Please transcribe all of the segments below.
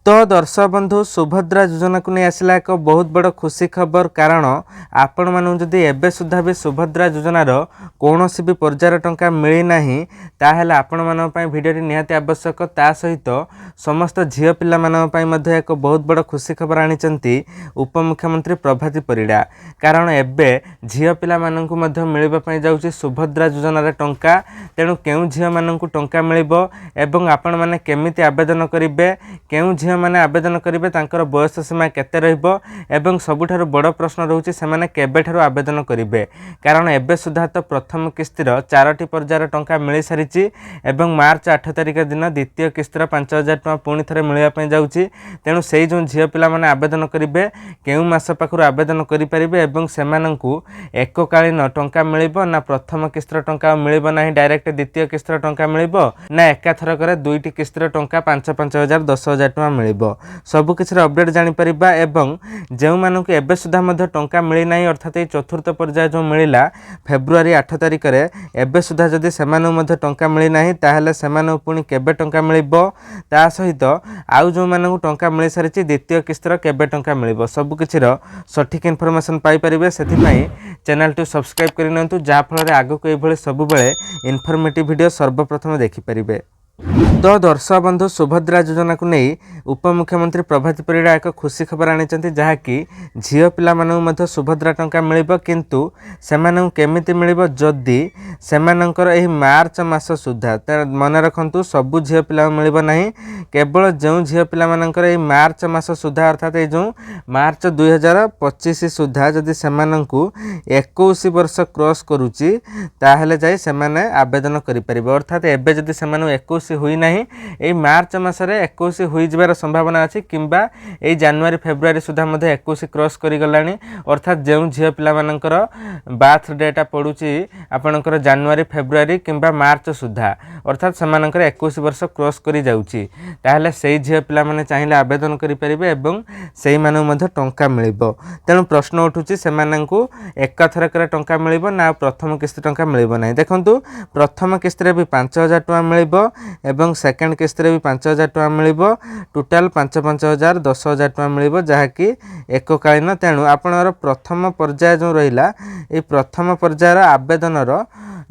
तो दर्शक बंधु सुभद्रा योजना को नहीं आसला एक बहुत बड़ खुशी खबर कारण आपण मानू जदि एबे सुधा भी सुभद्रा योजनार कौन भी पर्यायर टंका मिली नाही ताहेले आपण मानन पई वीडियो निहाती आवश्यक ता सहित समस्त झियो पिला मानन पई मध्ये एक बहुत बड़ खुशी खबर आनिचंती उपमुख्यमंत्री प्रभाती परिडा कारण एबे झियो पिला मानन को मध्ये मिलबा पई जाउची सुभद्रा योजनार टंका तेणु केउ झियो मानन को टंका मिलिबो एवं आपण माने केमिति आवेदन करिवे केउ झियो माने आवेदन करिवे तांकर बयस सीमा केते रहइबो एवं सबुठारु बड़ प्रश्न रहउची से माने केबेठारु आवेदन करिवे कारण एबे सुधा तो प्रथम किस्तिर 4टी पर्यायर टंका मिली सारिची एवं मार्च 8 तारिख दिन द्वितीय किस्तिर 5000 टका पुणी थरे मिलिया पई जाउची तेणु सेही जो झियो पिला माने आवेदन करिवे केउ मास पाखरु आवेदन करि परिबे एवं सेमानंकु एककालीन टंका मिलिबो ना प्रथम किस्तिर टंका मिलिबो नाही डायरेक्ट द्वितीय किस्तिर टंका मिलिबो ना एका थरकरे दुईटी किस्तिर टंका 5,000 10,000 टका मिलिबो सबु किछि अपडेट जानि परिबा एवं जेउ मानकु एबे सुधा मध्ये टंका मिली नाही अर्थात ए चतुर्थ पर्याय जो मिलिला फेब्रुआरी 8 तारिख रे एबे सुधा जदि सेमानु मध्ये टंका मिली नाही ताहेले सेमानु पुणी केबे टंका मिलिबो ता सहित आउ जो मानकु टंका मिली सारिछि द्वितीय किस्तिर केबे टंका मिलिबो सबु किछि सठिक इन्फॉर्मेशन पाई परिबे सेति पई चैनल टू सब्सक्राइब करि नंतु जा फल रे आगो को ए भले सब बेले इन्फॉर्मेटिव वीडियो सर्वप्रथम देखि परिबे। तो दर्शक बंधु सुभद्रा योजना को नहीं उपमुख्यमंत्री प्रभाती परिडा एक खुशी खबर आनिचंती जहाँकि झियो पिला मानू मध्य सुभद्रा टंका मिलिबो किंतु सेमानंकु केमिति मिलिबो जदि सेमानंकर एही मार्च मास सुधा मन रखंतु सबु झियो पिला मिलिबो नाही केवल जो झियो पिला मानकर एही मार्च मास सुधा अर्थात ए जो मार्च 2025 सुधा जदि सेमानंकु 21 वर्ष क्रॉस करूची ताहेले जाई सेमाने आवेदन करि परिबो अर्थात एबे जदि सेमानु 21 हुई नहीं ए मार्च मासरे 21 हुई जबार संभावना अछि किंबा ए जनवरी फेब्रुआरी सुधा मध्ये 21 क्रॉस करि गलानी अर्थात जेउ झियो पिला मानकर बर्थ डेटा पडुची आपनकर जनवरी फेब्रुआरी किंबा मार्च सुधा अर्थात समानकर 21 वर्ष क्रॉस करि जाउची ताहले सेही झियो पिला माने चाहिले आवेदन करि परिबे एवं सेही मानु मध्ये टंका मिलिबो तेनु प्रश्न उठुची सेमानंकु एक थरकर टंका मिलिबो ना प्रथम किस्त टंका मिलिबो नाही देखंतु प्रथम किस्त रे भी 5,000 टका मिलिबो एवं सेकेंड किस्त रे भी 5,000 टका मिलिबो टोटल 5,000 10,000 टका मिलिबो जहाँकि एककालीन तेणु आपणर प्रथम पर्याय जो रहिला ए प्रथम पर्यायर आवेदन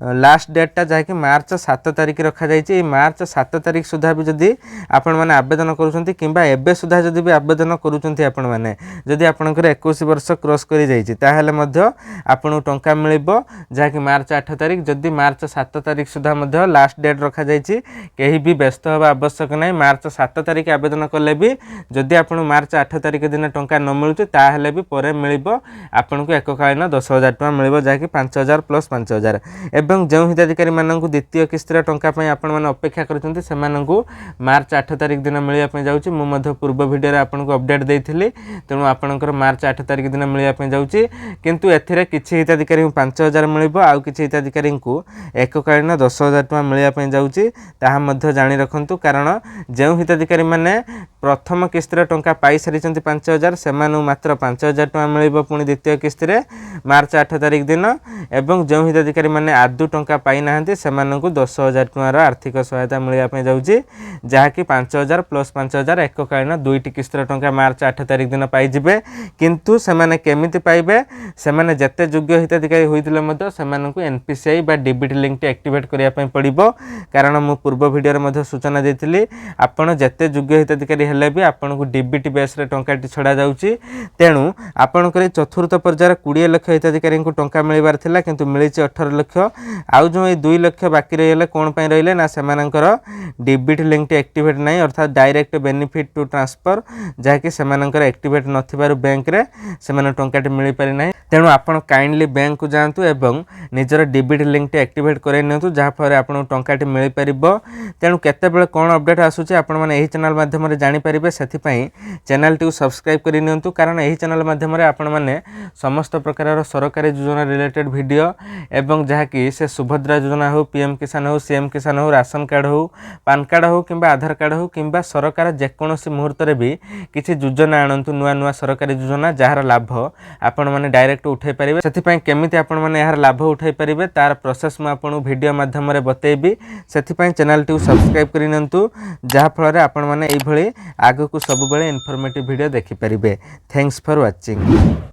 लास्ट डेटा जहाँकि मार्च 7 तारिख रखा जाइए मार्च 7 तारिख सुधा भी जदि आपण मैंने आवेदन करुँच किंबा एबे सुधा जदि भी आवेदन करुँच आपण मैंने जदि आपणकर 21 वर्ष क्रॉस कर जाइए मध्य आपन टंका मिलिबो जहाँकि मार्च 8 तारिख जदि मार्च 7 तारिख सुधा मध्य लास्ट डेट रखा जाइए कहीं भी व्यस्त होगा आवश्यक नहीं मार्च 7 तारिख आवेदन कले भी जदि आपन मार्च 8 तारिख दिन टंका न मिलुचे ताहेले भी परे मिलिबो आपन को एककालीन 10,000 टका मिलिबो जहाँकि 5,000 प्लस 5,000 एवं जो हिताधिकारी मानक द्वितीय किस्तिर टंका आपण मैंने अपेक्षा करछन्ती सेमानंकु मार्च 8 तारिख दिन मिलिया पई जाउची मु मध्य पूर्व वीडियो रे आपन को अपडेट देइथिली तेणु आपनकर मार्च 8 तारिख दिन मिलिया पई जाउची किंतु एथिरे किछि हिताधिकारी 5,000 मिलिबो आउ किछि हिताधिकारी को एककालीन 10,000 टका मिलिया पई जाउची ताहा मध्य जानि रखंतु कारण जो हिताधिकारी माने प्रथम किस्तिर टंका पाई सारिचन्ती 5,000 सेमानु मात्र 5,000 टका मिलिबो पुणी द्वितीय किस्तिर मार्च 8 तारिख दिन एवं जो हिताधिकारी माने आदु टंका पाई नाहंती सेमानंकु 10,000 टकार आर्थिक सहायता मिलिया पई जाउची जहाँकि 5,000 प्लस 5,000 एककालीन दुईटी किस्तिर टंका मार्च 8 तारिख दिन पाई जिबे किंतु सेमाने केमिति पाइबे सेमाने जते योग्य हिताधिकारी होइतिले मध्य सेमानंकु एनपीसीआई बा डीबीटी लिंक एक्टिवेट करिया पई पड़िबो कारण मु पूर्व वीडियो रे मध्य सूचना देथिली आपण जते योग्य हिताधिकारी हेले भी आपनकु डीबीटी बेस रे टंकाटी छडा जाउची तेणु आपनकर चतुर्थ पर्यायर 20 लाख हिताधिकारी को टंका मिलिबार थिला किंतु मिलिची 18 लाख आउ जो 2 लाख बाकी रहिले कोन पई रहिले ना सेमानकर डीबीटी लिंक एक्टिवेट नाही अर्थात डायरेक्ट बेनिफिट टू ट्रांसफर जहाँकि सेमानकर एक्टिवेट नथिबारु बैंक रे सेमान टंकाटी मिली पारि नाही तेणु आपण काइंडली बैंक को जांतु एवं निजर डीबीटी लिंक एक्टिवेट करे नियंतु जहाँ फल आपन टंकाटी मिली परिबो तेणु केतेबेले कोन अपडेट आसुची आपण माने एही चैनल माध्यम रे जानि परिबे सेथि पई चैनल टी सब्सक्राइब करि नियंतु कारण एही चैनल माध्यम रे आपण माने समस्त प्रकार सरकारी योजना रिलेटेड वीडियो एवं जहाँ कि से सुभद्रा योजना हो पीएम किसान हो सीएम किसान हो राशन कार्ड हो पान कार्ड हो किंबा आधार कार्ड हो किंबा सरकार जेकोसी मुहूर्त रे भी किसी योजना आणंतु नुआ नुआ सरकारी योजना जार लाभ आपण माने डायरेक्ट उठाई पारिबे सेथि पई केमिति आपण माने यार लाभ उठाई पारिबे तार प्रोसेस मु आपण वीडियो माध्यम रे बतेबी सेथि पई चैनल चैनल को सब्सक्राइब करिनंतु जहाँ फल आपण मैंने आगु को सब इनफॉर्मेटिव वीडियो देखिपारे। Thanks for watching.